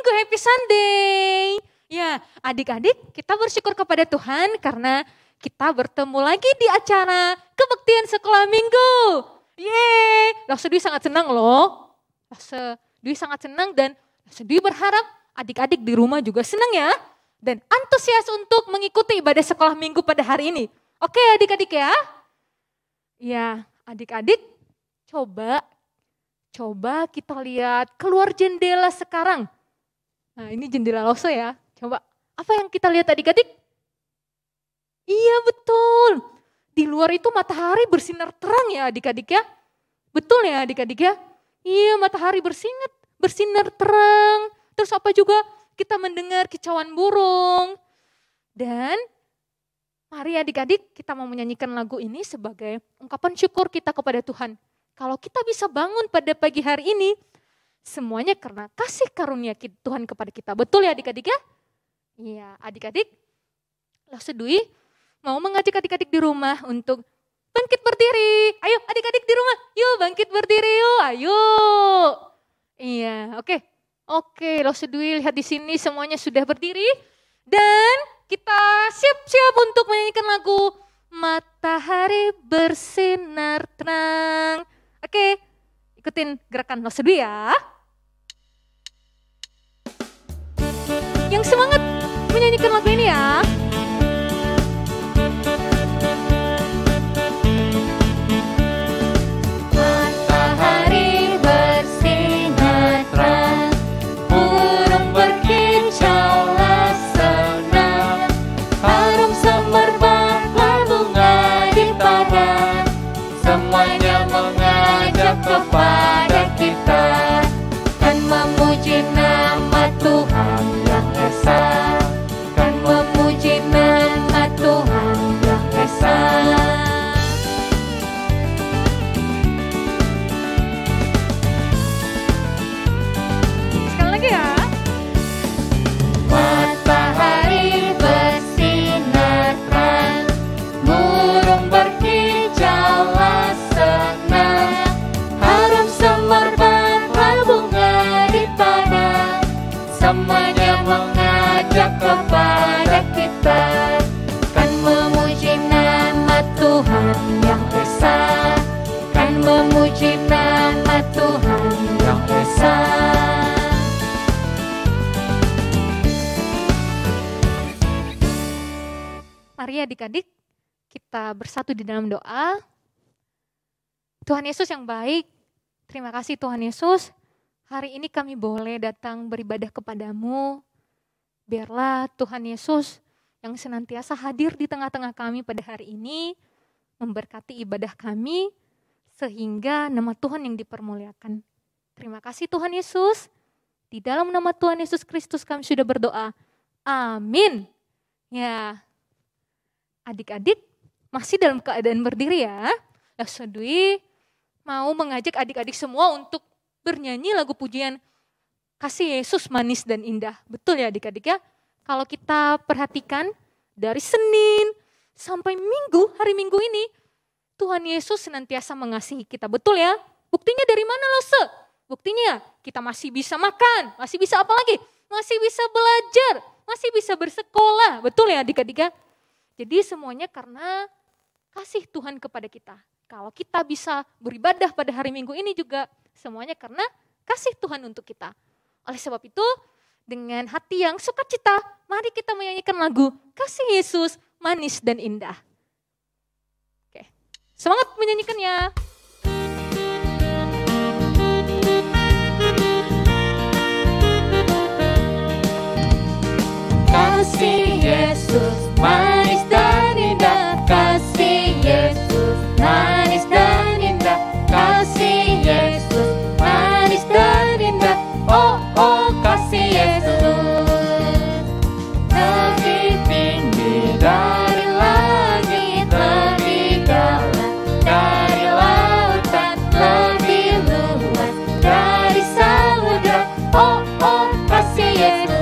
Minggu, Happy Sunday. Ya, adik-adik kita bersyukur kepada Tuhan karena kita bertemu lagi di acara kebaktian sekolah minggu. Yeay, Dwi sangat senang loh. Dwi sangat senang dan Dwi berharap adik-adik di rumah juga senang ya. Dan antusias untuk mengikuti ibadah sekolah minggu pada hari ini. Oke adik-adik ya. Ya, adik-adik coba kita lihat keluar jendela sekarang. Nah ini jendela Loso ya. Coba apa yang kita lihat adik-adik? Iya betul. Di luar itu matahari bersinar terang ya adik-adik ya. Betul ya adik-adik ya. Iya matahari bersinar terang. Terus apa juga kita mendengar kicauan burung. Dan mari adik-adik kita mau menyanyikan lagu ini sebagai ungkapan syukur kita kepada Tuhan. Kalau kita bisa bangun pada pagi hari ini, semuanya karena kasih karunia Tuhan kepada kita. Betul ya adik-adik ya? Iya adik-adik, Dwi mau mengajak adik-adik di rumah untuk bangkit berdiri. Ayo adik-adik di rumah, yuk bangkit berdiri yuk, ayo. Iya oke, Dwi lihat di sini semuanya sudah berdiri. Dan kita siap-siap untuk menyanyikan lagu Matahari Bersinar Terang. Oke, ikutin gerakan Dwi ya. Yang semangat menyanyikan lagu ini ya. Matahari bersinar terang, burung berkicaulah senang, harum semerbak bunga di padang, semuanya mengajak kepada kita, kan memuji nama Tuhan yang esa, kan memuji nama Tuhan yang esa. Sekali lagi ya. Matahari bersinar terang, burung berkicaulah senang, harum semerbak bunga di padang, semuanya mengajak kepada kita, kan memuji nama Tuhan yang esa, kan memuji nama Tuhan yang esa. Mari adik-adik kita bersatu di dalam doa. Tuhan Yesus yang baik, terima kasih Tuhan Yesus. Hari ini kami boleh datang beribadah kepadamu. Biarlah Tuhan Yesus yang senantiasa hadir di tengah-tengah kami pada hari ini, memberkati ibadah kami, sehingga nama Tuhan yang dipermuliakan. Terima kasih Tuhan Yesus. Di dalam nama Tuhan Yesus Kristus kami sudah berdoa. Amin. Ya, adik-adik masih dalam keadaan berdiri ya. Dwi mau mengajak adik-adik semua untuk bernyanyi lagu pujian Kasih Yesus Manis dan Indah. Betul ya adik-adik ya? Kalau kita perhatikan dari Senin sampai Minggu, hari Minggu ini, Tuhan Yesus senantiasa mengasihi kita. Betul ya? Buktinya dari mana Lose? Buktinya kita masih bisa makan, masih bisa apa lagi? Masih bisa belajar, masih bisa bersekolah. Betul ya adik-adik ya? Jadi semuanya karena kasih Tuhan kepada kita. Kalau kita bisa beribadah pada hari Minggu ini juga semuanya karena kasih Tuhan untuk kita. Oleh sebab itu dengan hati yang sukacita, mari kita menyanyikan lagu Kasih Yesus Manis dan Indah. Oke, semangat menyanyikannya. Kasih Yesus manis dan indah, kasih Yesus manis dan indah, kasih Yesus manis dan indah, oh oh kasih Yesus. Lebih tinggi dari langit, lebih dalam dari lautan, lebih luas dari samudra, oh oh kasih Yesus.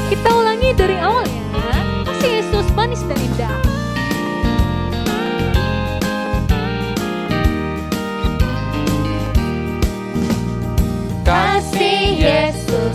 Kita ulangi dari awal ya. Kasih Yesus manis dan indah.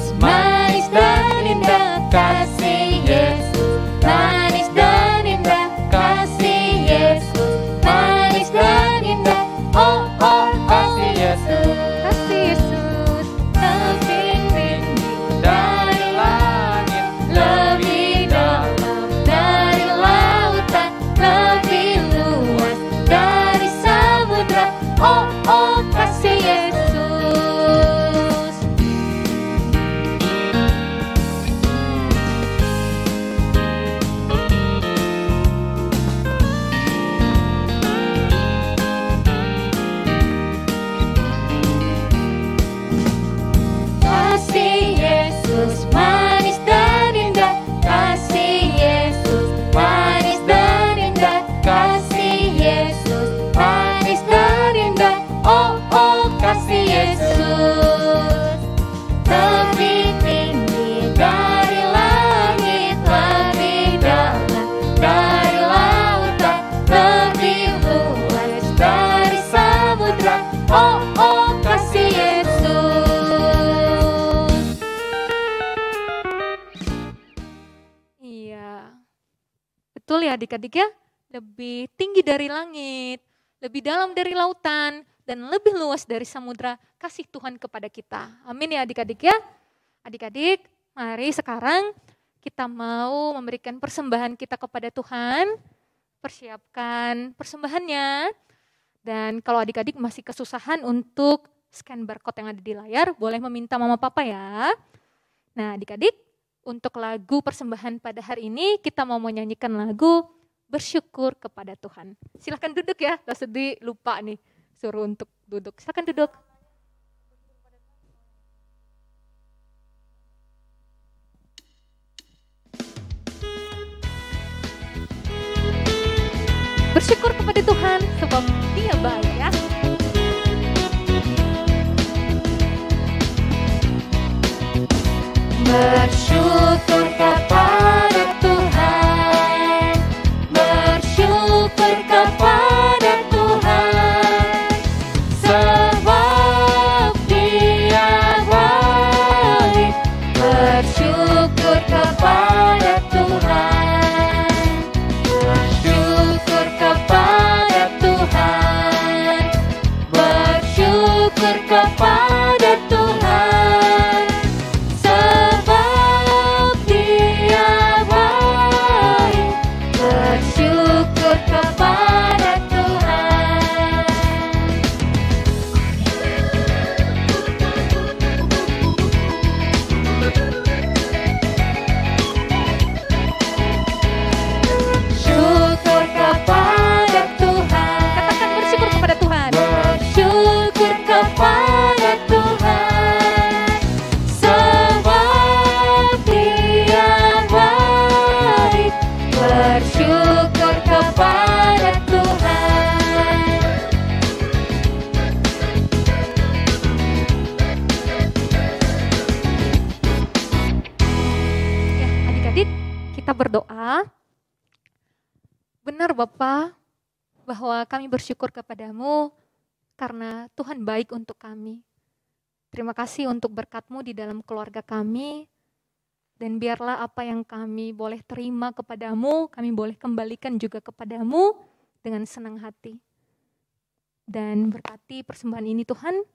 Yesus manis dan indah, kasih Yesus manis dan indah, kasih Yesus manis dan indah. Oh oh kasih Yesus, Kasih Yesus lebih tinggi dari langit, lebih dalam dari lautan, lebih luas dari samudra. Oh oh kasih Yesus. Kasih Yesus manis dan indah, kasih Yesus manis dan indah, kasih Yesus manis dan indah. Oh oh kasih Yesus, lebih tinggi dari langit, lebih dalam dari lautan, lebih luas dari samudra. Oh oh kasih Yesus. Iya, betul ya adik-adik ya. Lebih tinggi dari langit, lebih dalam dari lautan, dan lebih luas dari samudra kasih Tuhan kepada kita. Amin ya adik-adik ya. Adik-adik, mari sekarang kita mau memberikan persembahan kita kepada Tuhan. Persiapkan persembahannya. Dan kalau adik-adik masih kesusahan untuk scan barcode yang ada di layar, boleh meminta mama papa ya. Nah adik-adik, untuk lagu persembahan pada hari ini kita mau menyanyikan lagu Bersyukur kepada Tuhan. Silahkan duduk ya, lo sedih lupa nih suruh untuk duduk. Silahkan duduk. Bersyukur kepada Tuhan sebab Dia baik ya. Bersyukur kepada Tuhan, bersyukur kepada Tuhan, sebab Dia baik. Bersyukur kepada Tuhan, bersyukur kepada Tuhan, bersyukur kepada Tuhan, sebab Dia baik. Bersyukur kepada Tuhan. Syukur kepada Tuhan. Katakan bersyukur kepada Tuhan. Bersyukur kepada Tuhan, sebab Dia baik. Bersyukur kepada Tuhan. Ya, adik-adik, kita berdoa. Benar Bapa, bahwa kami bersyukur kepadamu karena Tuhan baik untuk kami. Terima kasih untuk berkat-Mu di dalam keluarga kami, dan biarlah apa yang kami boleh terima kepadamu, kami boleh kembalikan juga kepadamu dengan senang hati. Dan berkati persembahan ini Tuhan,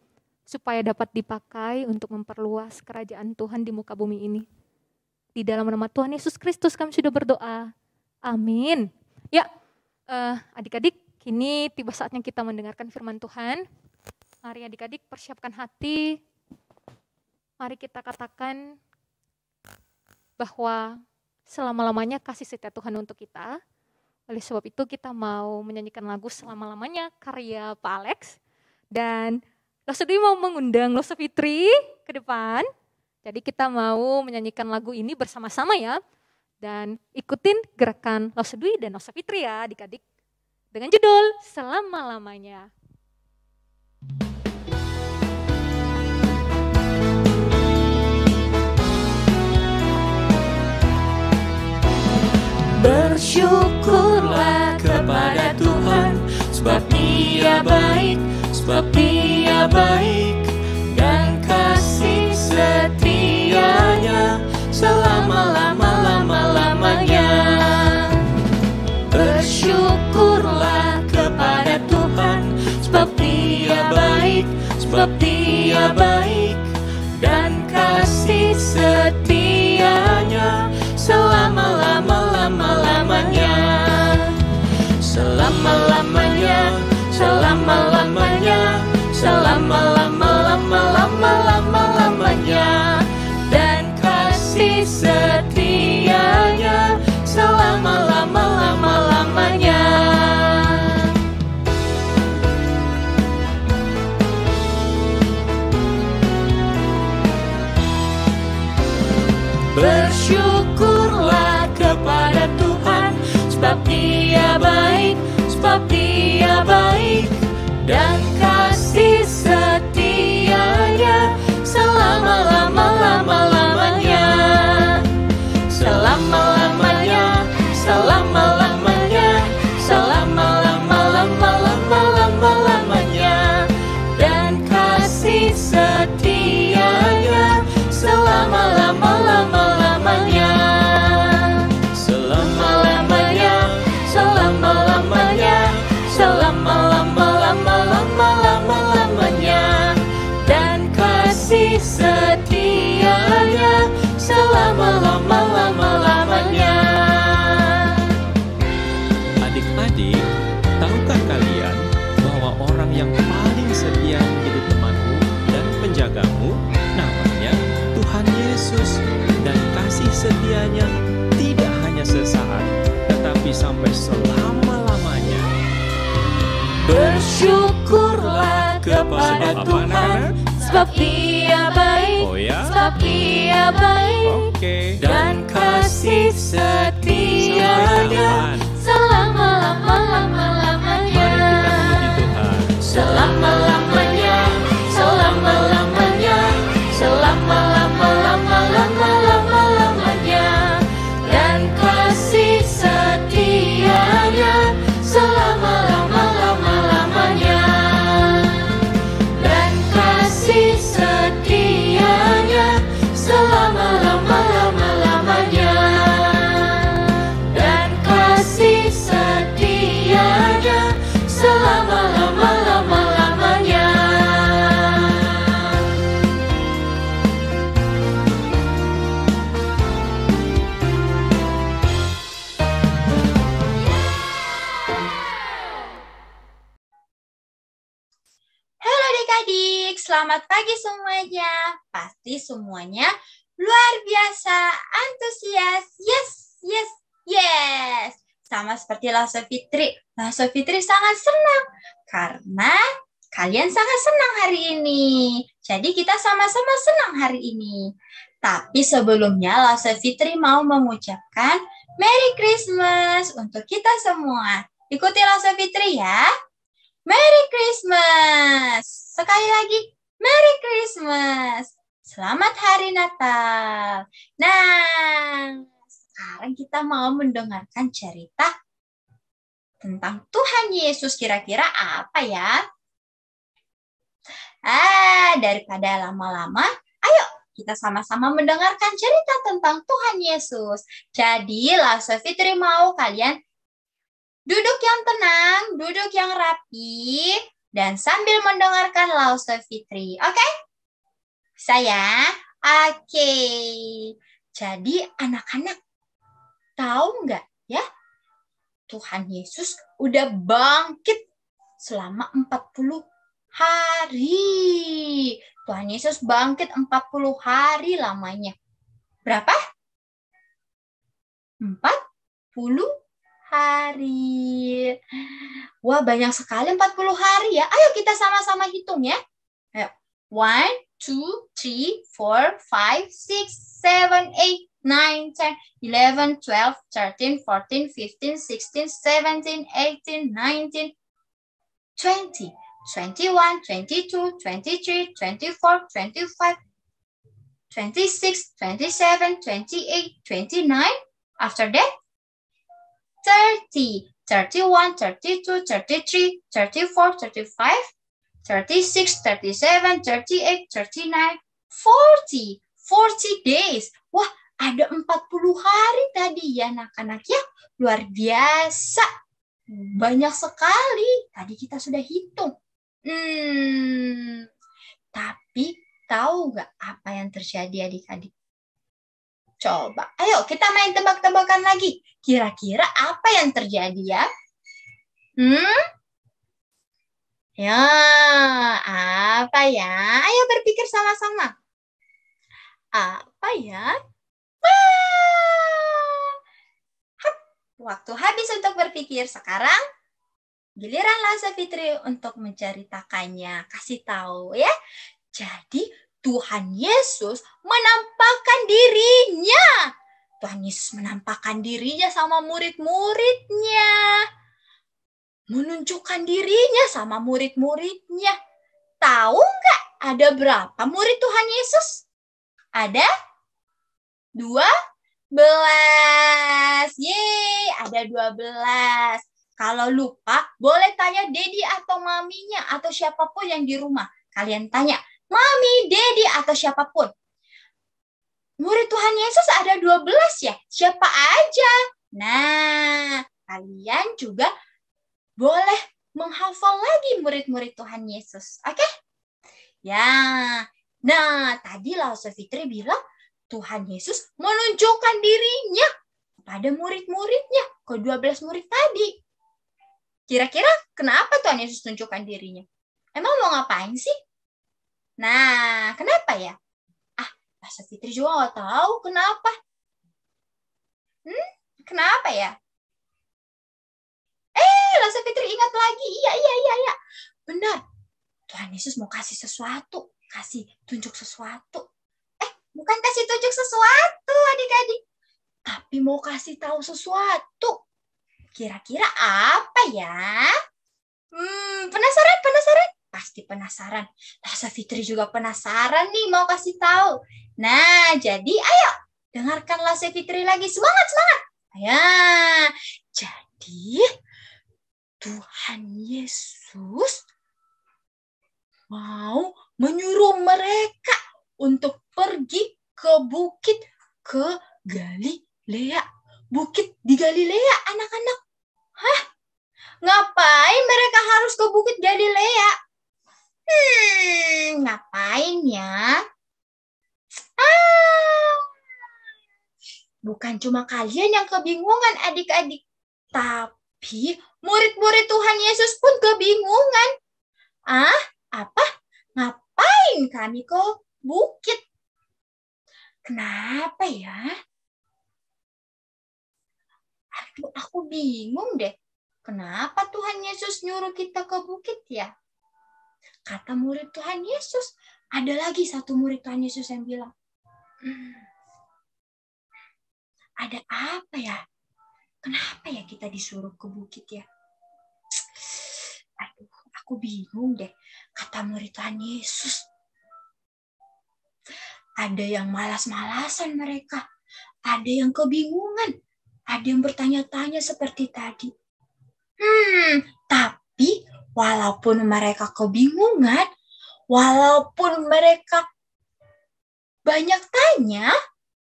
supaya dapat dipakai untuk memperluas kerajaan Tuhan di muka bumi ini. Di dalam nama Tuhan Yesus Kristus kami sudah berdoa. Amin. Ya, adik-adik, kini tiba saatnya kita mendengarkan firman Tuhan. Mari adik-adik persiapkan hati. Mari kita katakan bahwa selama-lamanya kasih setia Tuhan untuk kita. Oleh sebab itu kita mau menyanyikan lagu selama-lamanya karya Pak Alex. Dan Losa Dwi mau mengundang Losa Fitri ke depan. Jadi kita mau menyanyikan lagu ini bersama-sama ya. Dan ikutin gerakan Losa Dwi dan Losa Fitri ya adik-adik. Dengan judul Selama-lamanya. Bersyukurlah kepada Tuhan, sebab Dia baik, sebab Dia baik, dan kasih setia Dia baik dan kasih setianya selama-lama-lama-lamanya. Selama-lamanya, selama-lamanya, selama-lama-lama-lama-lama-lamanya. Dan kasih setianya selama-lama-lama-lamanya. Bersyukurlah kepada Tuhan, sebab Dia baik, sebab Dia baik, dan kasih setianya selama-lama-lama-lamanya. Selama-lamanya, selama-lamanya, selama-lama-lama-lama-lama-lamanya. Dan kasih setianya selama-lama-lama-lamanya. Selama-lamanya, selama-lamanya, selama-lama-lama-lama-lama-lamanya. Dan kasih setianya selama-lama-lama-lamanya. Adik-adik, tahukah kalian bahwa orang yang paling setia menjadi temanmu dan penjagamu namanya Tuhan Yesus, dan kasih setianya tidak hanya sesaat tetapi sampai selama-lamanya. Bersyukurlah kepada Sebab apa, Tuhan, anak-anak? sebab Dia baik, Oh ya? sebab Dia baik, Oke. dan kasih setianya selama-lama-lama-lamanya. Mari kita memuji Tuhan. Selama-lamanya, selama-lamanya, selama-lama-lama-lama-lama-lamanya. Dan kasih setianya selama-lama-lama-lamanya. Dan kasih setianya selama-lama-lama-lamanya. Dan kasih setianya selama-lama-lama-lamanya. Halo adik-adik, selamat pagi semuanya. Pasti semuanya luar biasa antusias. Yes, yes, yes. Sama seperti Lasa Fitri. Lasa Fitri sangat senang karena kalian sangat senang hari ini. Jadi kita sama-sama senang hari ini. Tapi sebelumnya Lasa Fitri mau mengucapkan Merry Christmas untuk kita semua. Ikuti Lasa Fitri ya. Merry Christmas. Sekali lagi, Merry Christmas. Selamat Hari Natal. Nah, sekarang kita mau mendengarkan cerita tentang Tuhan Yesus. Kira-kira apa ya? Daripada lama-lama, ayo kita sama-sama mendengarkan cerita tentang Tuhan Yesus. Jadi, Lasa Fitri mau kalian duduk yang tenang, duduk yang rapi, dan sambil mendengarkan Lasa Fitri. Oke? Saya? Oke. Jadi anak-anak tahu nggak ya? Tuhan Yesus udah bangkit selama 40 hari. Tuhan Yesus bangkit 40 hari lamanya. Berapa? 40 hari. Wah, banyak sekali 40 hari ya. Ayo kita sama-sama hitung ya. Ayo. 1, 2, 3, 4, 5, 6, 7, 8, 9, 10, 11, 12, 13, 14, 15, 16, 17, 18, 19, 20, 21, 22, 23, 24, 25, 26, 27, 28, 29. After that, 30, 31, 32, 33, 34, 35, 36, 37, 38, 39, 40. 40 days. Wah, ada 40 hari tadi ya anak-anak ya. Luar biasa. Banyak sekali. Tadi kita sudah hitung. Tapi tahu nggak apa yang terjadi adik-adik? Coba, ayo kita main tebak-tebakan lagi. Kira-kira apa yang terjadi ya? Ya, apa ya? Ayo berpikir sama-sama. Apa ya? Waktu habis untuk berpikir. Sekarang giliran Lasa Fitri untuk menceritakannya. Kasih tahu ya. Jadi Tuhan Yesus menampakkan dirinya. Tuhan Yesus menampakkan dirinya sama murid-muridnya. Menunjukkan dirinya sama murid-muridnya. Tahu nggak ada berapa murid Tuhan Yesus? Ada 12. Yeay, ada 12. Kalau lupa, boleh tanya Dedi atau maminya atau siapapun yang di rumah. Kalian tanya, Mami, Dedi, atau siapapun. Murid Tuhan Yesus ada 12 ya? Siapa aja? Nah, kalian juga boleh menghafal lagi murid-murid Tuhan Yesus. Oke? Ya. Nah, tadi Lasa Fitri bilang Tuhan Yesus menunjukkan dirinya kepada murid-muridnya, ke 12 murid tadi. Kira-kira kenapa Tuhan Yesus tunjukkan dirinya? Emang mau ngapain sih? Nah, kenapa ya? Lasa Fitri juga nggak tahu kenapa. Kenapa ya? Lasa Fitri ingat lagi. Iya. Benar. Tuhan Yesus mau kasih sesuatu. Kasih tunjuk sesuatu. Bukan kasih tunjuk sesuatu adik-adik. Tapi mau kasih tahu sesuatu. Kira-kira apa ya? Penasaran? Pasti penasaran. Lasa Fitri juga penasaran nih mau kasih tahu. Nah, jadi ayo dengarkan Lasa Fitri lagi. Semangat. Ya, jadi Tuhan Yesus mau menyuruh mereka untuk pergi ke bukit ke Galilea. Bukit di Galilea, anak-anak. Hah? Ngapain mereka harus ke bukit Galilea? Ngapain ya? Bukan cuma kalian yang kebingungan adik-adik. Tapi murid-murid Tuhan Yesus pun kebingungan. Apa? Ngapain kami ke bukit? Kenapa ya? Aduh, aku bingung deh. Kenapa Tuhan Yesus nyuruh kita ke bukit ya? Kata murid Tuhan Yesus. Ada lagi satu murid Tuhan Yesus yang bilang, ada apa ya? Kenapa ya kita disuruh ke bukit ya? Aduh, aku bingung deh. Kata murid Tuhan Yesus. Ada yang malas-malasan mereka. Ada yang kebingungan. Ada yang bertanya-tanya seperti tadi. Tapi walaupun mereka kebingungan, walaupun mereka banyak tanya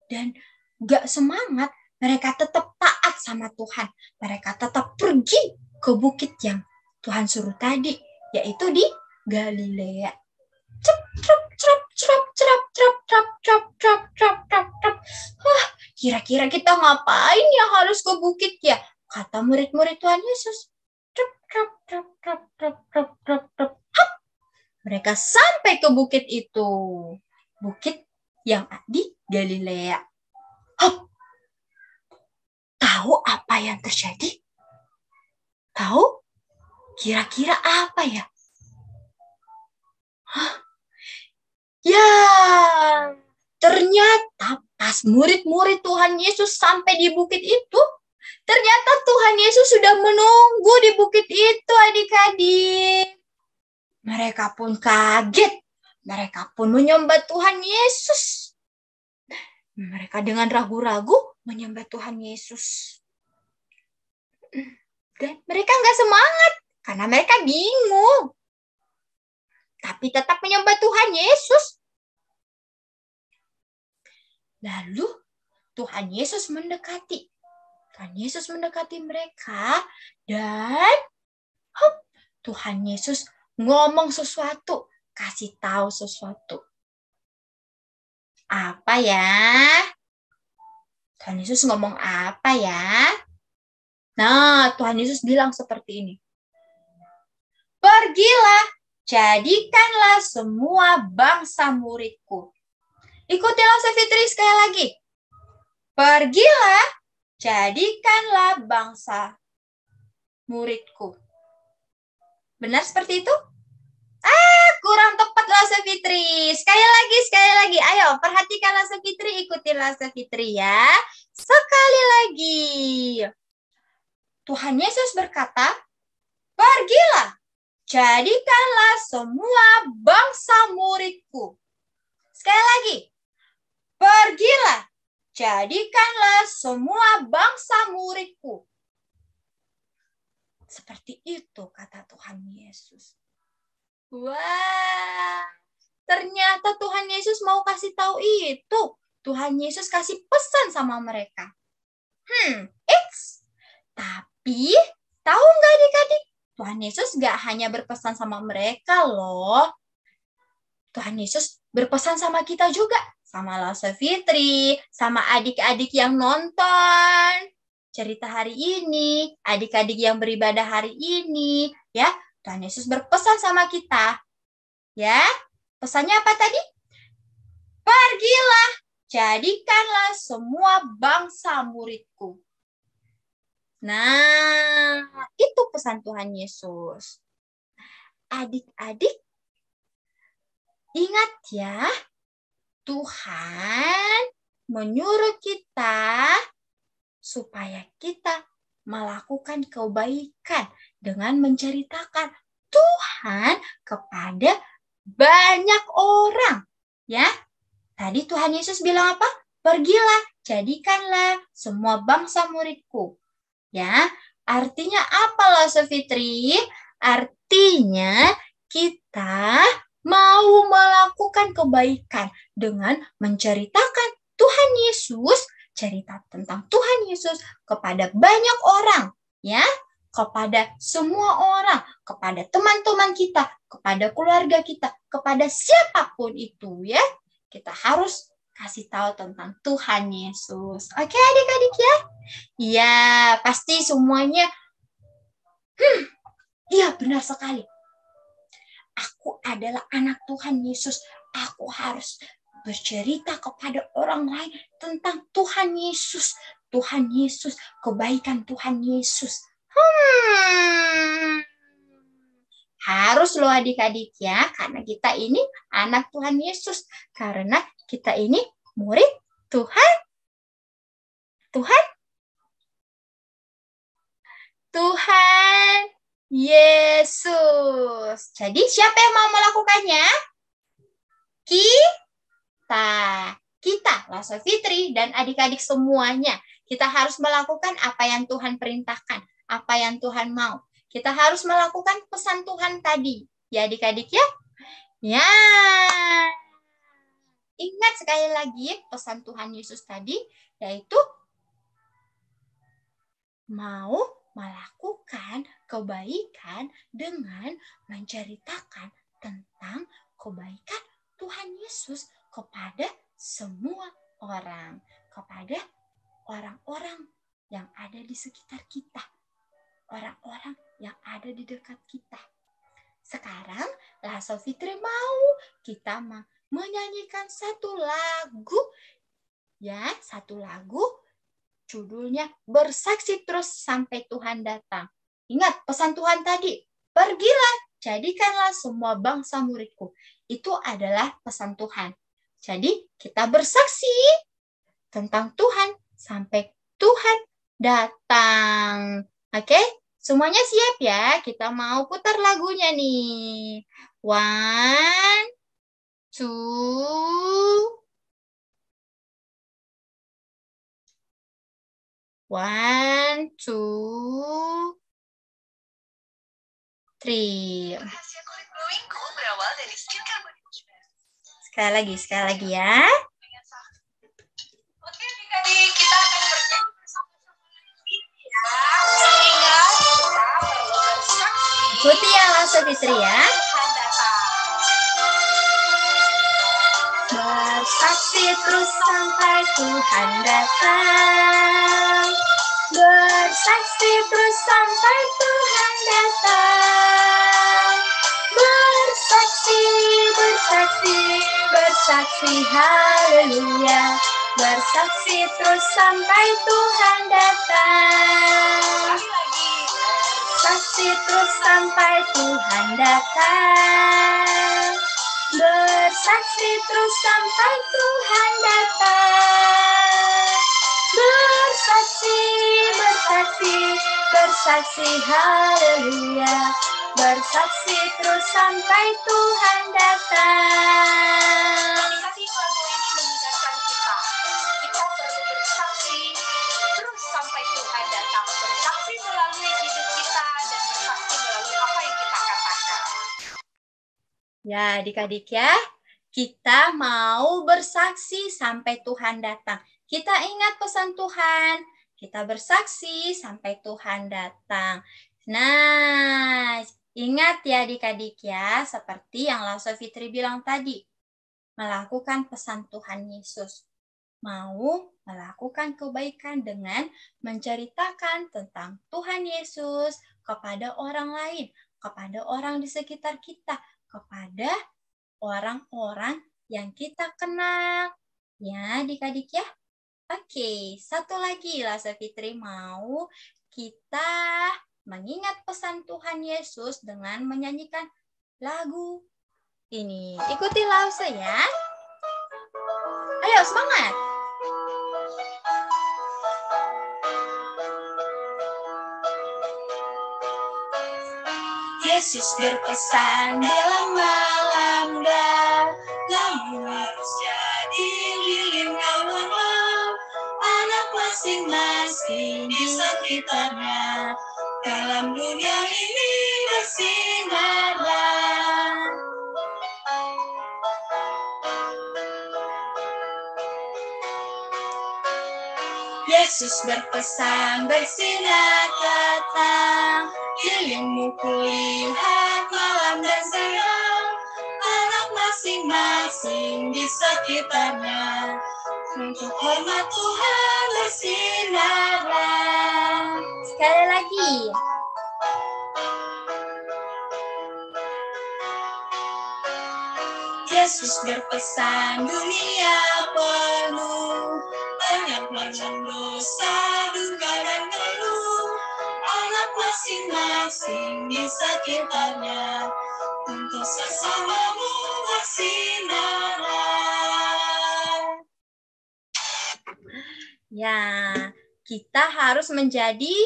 dan gak semangat, mereka tetap taat sama Tuhan. Mereka tetap pergi ke bukit yang Tuhan suruh tadi, yaitu di Galilea. Kira-kira kita ngapain ya harus ke bukit ya? Kata murid-murid Tuhan Yesus. Mereka sampai ke bukit itu. Bukit yang di Galilea. Tahu apa yang terjadi? Tahu? Kira-kira apa ya? Ya, ternyata pas murid-murid Tuhan Yesus sampai di bukit itu, ternyata Tuhan Yesus sudah menunggu di bukit itu adik-adik. Mereka pun kaget. Mereka pun menyembah Tuhan Yesus. Mereka dengan ragu-ragu menyembah Tuhan Yesus. Dan mereka nggak semangat karena mereka bingung. Tapi tetap menyembah Tuhan Yesus. Lalu Tuhan Yesus mendekati. Tuhan Yesus mendekati mereka dan Tuhan Yesus ngomong sesuatu kasih tahu sesuatu. Apa ya? Tuhan Yesus ngomong apa ya? Nah, Tuhan Yesus bilang seperti ini. Pergilah, jadikanlah semua bangsa muridku. Ikutilah Fitri sekali lagi. Pergilah, jadikanlah bangsa muridku. Benar seperti itu? Kurang tepat Lase Fitri. Sekali lagi. Ayo, perhatikan Lase Fitri, ikutin Lase Fitri ya. Sekali lagi. Tuhan Yesus berkata, pergilah, jadikanlah semua bangsa muridku. Sekali lagi. Pergilah, jadikanlah semua bangsa muridku. Seperti itu kata Tuhan Yesus. Wah, ternyata Tuhan Yesus mau kasih tahu itu. Tuhan Yesus kasih pesan sama mereka. Tapi tahu nggak adik-adik? Tuhan Yesus nggak hanya berpesan sama mereka loh. Tuhan Yesus berpesan sama kita juga. Sama Lase Fitri, sama adik-adik yang nonton cerita hari ini, adik-adik yang beribadah hari ini, ya. Tuhan Yesus berpesan sama kita. Ya, pesannya apa tadi? Pergilah, jadikanlah semua bangsa muridku. Nah, itu pesan Tuhan Yesus. Adik-adik, ingat ya, Tuhan menyuruh kita supaya kita melakukan kebaikan dengan menceritakan Tuhan kepada banyak orang. Ya, tadi Tuhan Yesus bilang apa? Pergilah, jadikanlah semua bangsa muridku. Ya, artinya apa Lase Fitri? Artinya kita mau melakukan kebaikan dengan menceritakan Tuhan Yesus, cerita tentang Tuhan Yesus kepada banyak orang, ya, kepada semua orang, kepada teman-teman kita, kepada keluarga kita, kepada siapapun itu, ya. Kita harus kasih tahu tentang Tuhan Yesus. Oke, adik-adik ya? Iya, pasti semuanya. Iya, benar sekali. Aku adalah anak Tuhan Yesus. Aku harus bercerita kepada orang lain tentang Tuhan Yesus. Tuhan Yesus, kebaikan Tuhan Yesus. Harus loh adik-adik ya, karena kita ini anak Tuhan Yesus. Karena kita ini murid Tuhan. Tuhan Yesus. Jadi siapa yang mau melakukannya? Kita, Lase Fitri dan adik-adik semuanya. Kita harus melakukan apa yang Tuhan perintahkan, apa yang Tuhan mau. Kita harus melakukan pesan Tuhan tadi. Ya adik-adik ya? Ya. Ingat sekali lagi pesan Tuhan Yesus tadi, yaitu mau melakukan kebaikan dengan menceritakan tentang kebaikan Tuhan Yesus kepada semua orang, kepada orang-orang yang ada di sekitar kita, orang-orang yang ada di dekat kita. Sekarang Lase Fitri mau kita menyanyikan satu lagu, ya, satu lagu judulnya Bersaksi Terus Sampai Tuhan Datang. Ingat pesan Tuhan tadi, pergilah, jadikanlah semua bangsa muridku. Itu adalah pesan Tuhan. Jadi kita bersaksi tentang Tuhan sampai Tuhan datang. Oke? Semuanya siap ya? Kita mau putar lagunya nih. 1, 2, 1, 2, 3. Sekali lagi ya. Oke, adik-adik, kita akan bernyanyi bersama-sama lagi ya. Sehingga kita perlu bersaksi. Ikuti ya Lase Fitri ya. Tuhan datang. bersaksi terus sampai Tuhan datang. Bersaksi terus sampai Tuhan datang. Bersaksi, bersaksi, bersaksi, haleluya. Bersaksi terus sampai Tuhan datang. Bersaksi terus sampai Tuhan datang. Bersaksi terus sampai Tuhan datang. Bersaksi, bersaksi, bersaksi, haleluya. Bersaksi terus sampai Tuhan datang. Adik-adik, lagu ini mengingatkan kita perlu bersaksi terus sampai Tuhan datang. Bersaksi melalui hidup kita dan bersaksi melalui apa yang kita katakan. Ya, adik-adik ya, kita mau bersaksi sampai Tuhan datang. Kita ingat pesan Tuhan, kita bersaksi sampai Tuhan datang. Nah, ingat ya adik-adik ya, seperti yang Lausa Fitri bilang tadi, melakukan pesan Tuhan Yesus. Mau melakukan kebaikan dengan menceritakan tentang Tuhan Yesus kepada orang lain, kepada orang di sekitar kita, kepada orang-orang yang kita kenal. Ya, adik-adik ya. Oke, satu lagi Lausa Fitri mau kita mengingat pesan Tuhan Yesus dengan menyanyikan lagu ini. Ikuti Lausa ya. Ayo semangat. Yesus berpesan dalam malam kamu harus jadi lilin alam, anak masing-masing di sekitarnya, dalam dunia ini bersinarlah. Yesus berpesan bersinar datang, lilinmu kulihat malam dan siang, anak masing-masing di sekitarnya, untuk hormat Tuhan bersinarlah. Sekali lagi. Yesus berpesan dunia penuh banyak macam dosa, duka dan keluh, anak masing-masing di sekitarnya, untuk sesamamu bersinarlah. Ya, kita harus menjadi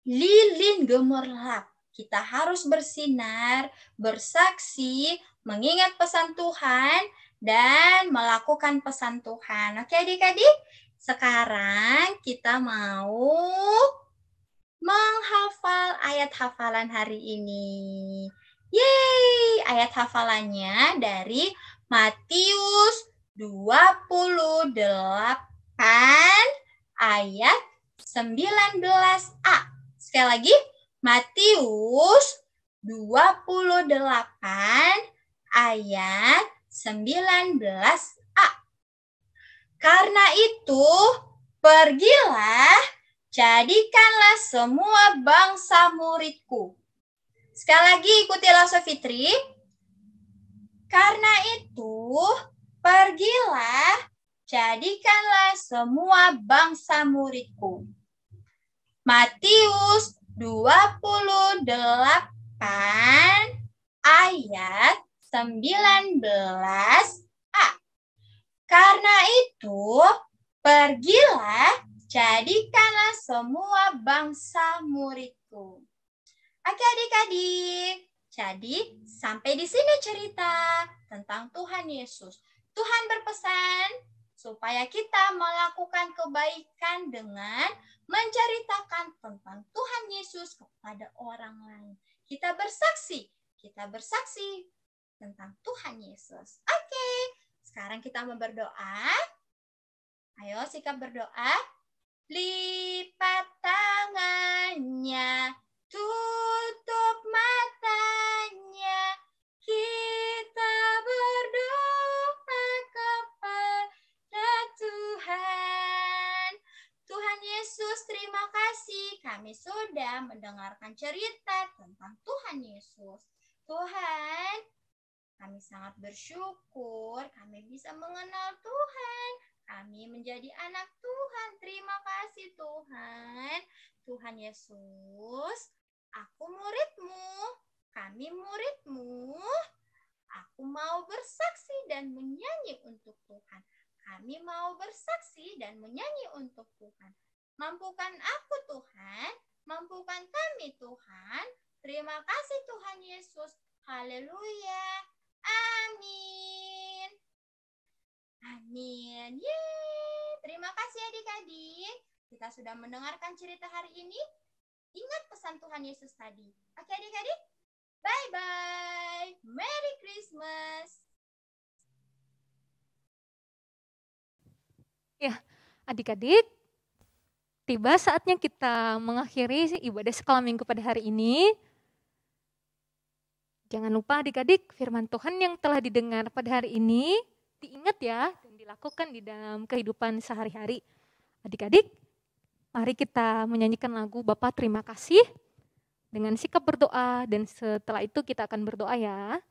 lilin gemerlap. Kita harus bersinar, bersaksi, mengingat pesan Tuhan, dan melakukan pesan Tuhan. Oke adik-adik, sekarang kita mau menghafal ayat hafalan hari ini. Yeay, ayat hafalannya dari Matius 28 ayat 19a. Sekali lagi, Matius 28 ayat 19a. Karena itu, pergilah, jadikanlah semua bangsa muridku. Sekali lagi ikuti Lausa Fitri. Karena itu, pergilah, jadikanlah semua bangsa muridku. Matius 28 ayat 19a. Karena itu, pergilah, jadikanlah semua bangsa muridku. Oke adik-adik, jadi sampai di sini cerita tentang Tuhan Yesus. Tuhan berpesan supaya kita melakukan kebaikan dengan menceritakan tentang Tuhan Yesus kepada orang lain. Kita bersaksi tentang Tuhan Yesus. Oke, sekarang kita mau berdoa. Ayo sikap berdoa. Lipat tangannya, tutup matanya, kita berdoa kepada terima kasih kami sudah mendengarkan cerita tentang Tuhan Yesus. Tuhan, kami sangat bersyukur kami bisa mengenal Tuhan. Kami menjadi anak Tuhan. Terima kasih Tuhan. Tuhan Yesus, aku murid-Mu. Kami murid-Mu. Aku mau bersaksi dan menyanyi untuk Tuhan. Kami mau bersaksi dan menyanyi untuk Tuhan. Mampukan aku Tuhan. Mampukan kami Tuhan. Terima kasih Tuhan Yesus. Haleluya. Amin. Amin. Yeay. Terima kasih adik-adik. Kita sudah mendengarkan cerita hari ini. Ingat pesan Tuhan Yesus tadi. Oke adik-adik. Bye-bye. Merry Christmas. Ya, adik-adik, tiba saatnya kita mengakhiri ibadah sekolah minggu pada hari ini. Jangan lupa adik-adik, firman Tuhan yang telah didengar pada hari ini diingat ya dan dilakukan di dalam kehidupan sehari-hari. Adik-adik, mari kita menyanyikan lagu Bapa Terima Kasih dengan sikap berdoa dan setelah itu kita akan berdoa ya.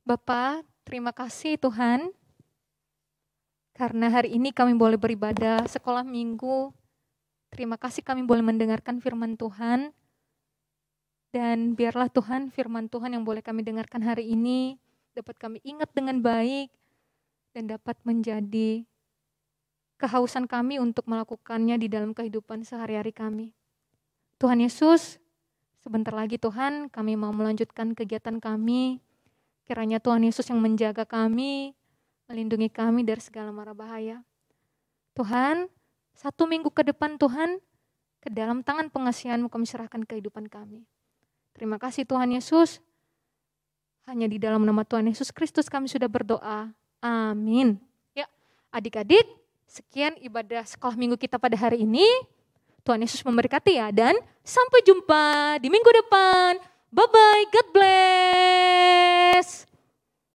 Bapa, terima kasih Tuhan, karena hari ini kami boleh beribadah sekolah minggu. Terima kasih kami boleh mendengarkan firman Tuhan. Dan biarlah Tuhan firman Tuhan yang boleh kami dengarkan hari ini dapat kami ingat dengan baik dan dapat menjadi kehausan kami untuk melakukannya di dalam kehidupan sehari-hari kami. Tuhan Yesus, sebentar lagi Tuhan kami mau melanjutkan kegiatan kami. Kiranya Tuhan Yesus yang menjaga kami, melindungi kami dari segala mara bahaya. Tuhan, 1 minggu ke depan Tuhan, ke dalam tangan pengasihan-Mu kami serahkan kehidupan kami. Terima kasih Tuhan Yesus. Hanya di dalam nama Tuhan Yesus Kristus kami sudah berdoa. Amin. Ya, adik-adik, sekian ibadah sekolah minggu kita pada hari ini. Tuhan Yesus memberkati ya, dan sampai jumpa di minggu depan. Bye-bye, God bless.